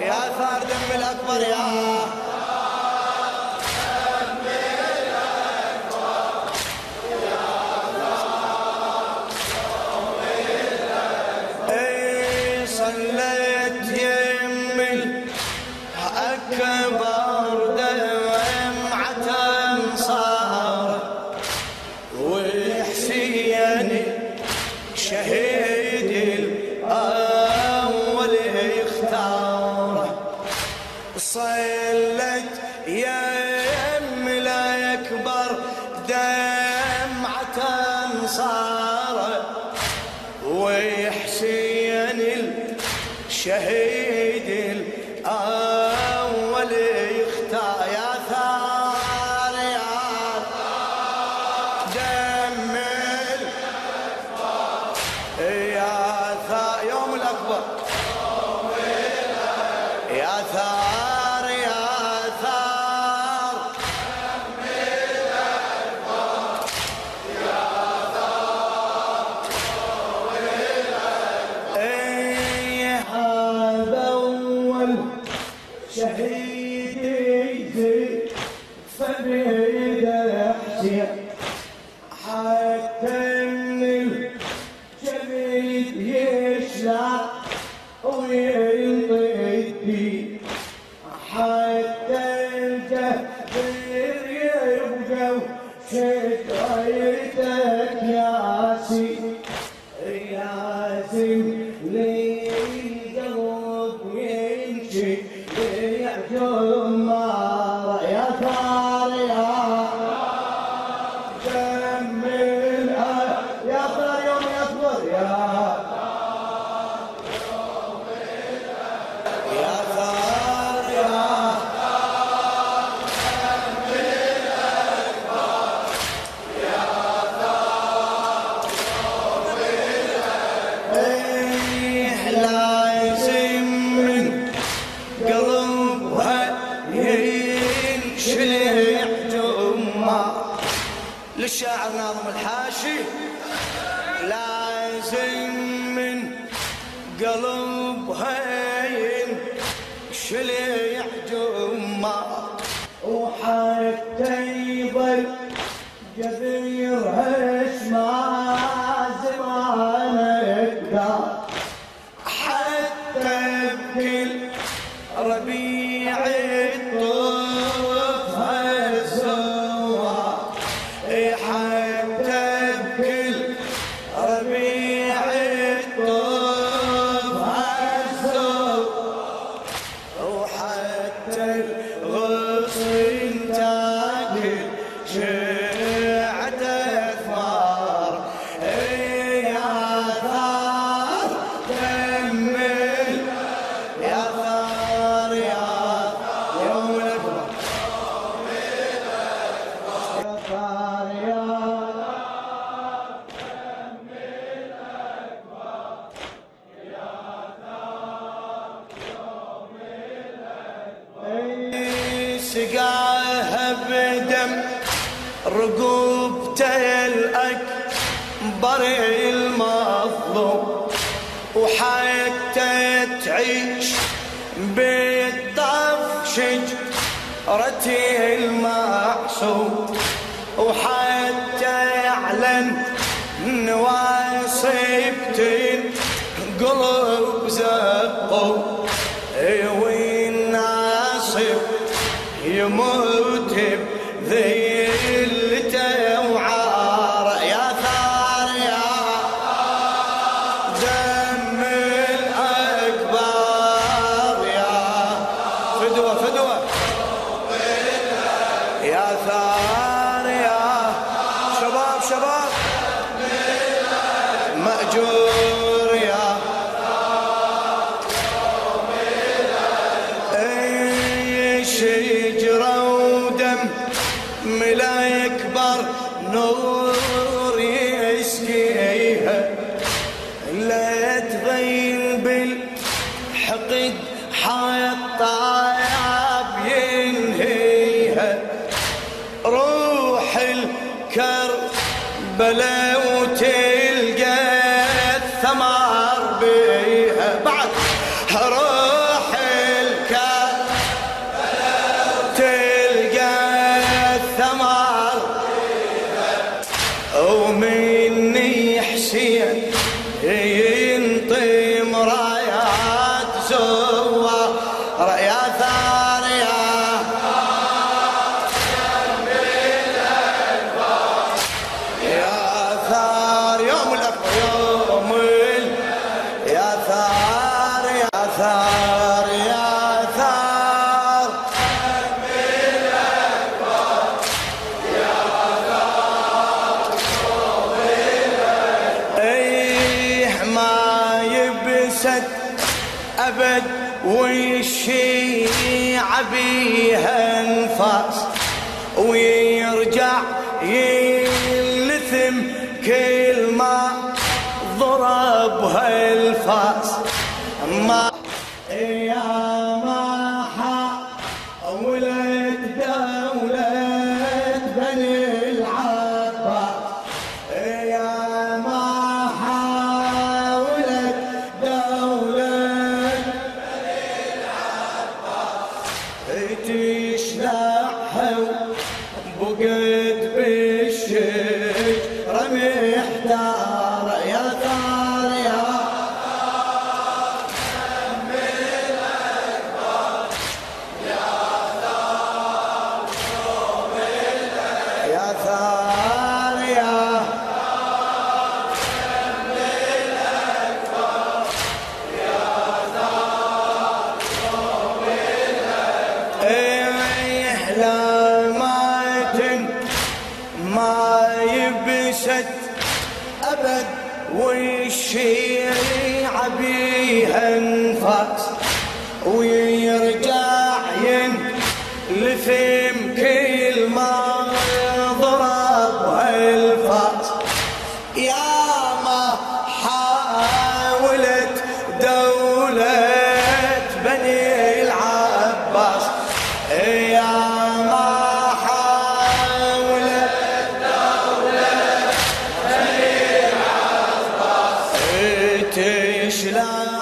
يا ثار دم الأكبر يا صليت يم الأكبر دمعة صار وحسين شهيد الأول اختاره صلت يم الأكبر دمعة صار وحسين الشهيد الأول اختار يا ثار يا دم يا ثار يوم الأكبر يا ثار يا ثار شهيد يزيد فبيد الحسين حتى الجبيد يشلع وينطي حتى الجبيد يبقى شجرتك ياسين ياسين لي قلب يمشي جمار يا ثار يا دم يا ثار يوم الأكبر يا ثار يا دم الأكبر يا ثار لازم من قلبها ينشلع جمار للشاعر ناظم الحاشي لازم من قلبها ينشلع جمار وحتى يظل جبيرها اسمع زمان يقدر حتى بكل ربيع الطوف هالزوار حتى بكل ربيع الطوف هالزوار وحتى الغصن تاكل شعت اثمار يا ثار دم يا ثار يا يوم الأكبر يا ثار يا دم الأكبر يا ثار يوم الأكبر سقاها بدم رقوبته الأكبر المظلوم وحتى تعيش بالطف شجرتي المعصوم وحتى يعلن نواصبتي قلوب زقوا والناصب يموت بذلته وعار يا ثار يا دم الأكبر يا فدوة فدوة يا ثار يا شباب شباب مأجور يا شجرة ودم ملا يكبر نور يسقيها لا تغين بالحقد حياة طيب ينهيها روح الكربلاء وتلقى الثمر بيها بعد روح ثوار يا ثار يا ثار يوم الأكبر يوم يا ثار يا ثار يا ثار ايه ما يبست ابد والشيعة بيها انفاس ويرجع يلثم كل ما ضربها الفاس ما يا ما حاولت دولة بني العباس يا ما حاولت دولة بني العباس تشلحها بقت بالشجرة محتارة يا ثار يا ثار يا ما يبست أبد والشيعة بيها انفاس ويرجع ينلثم كل ما ضربها الفاس يا ما حاولت دولة بني العباس يا ما تشلح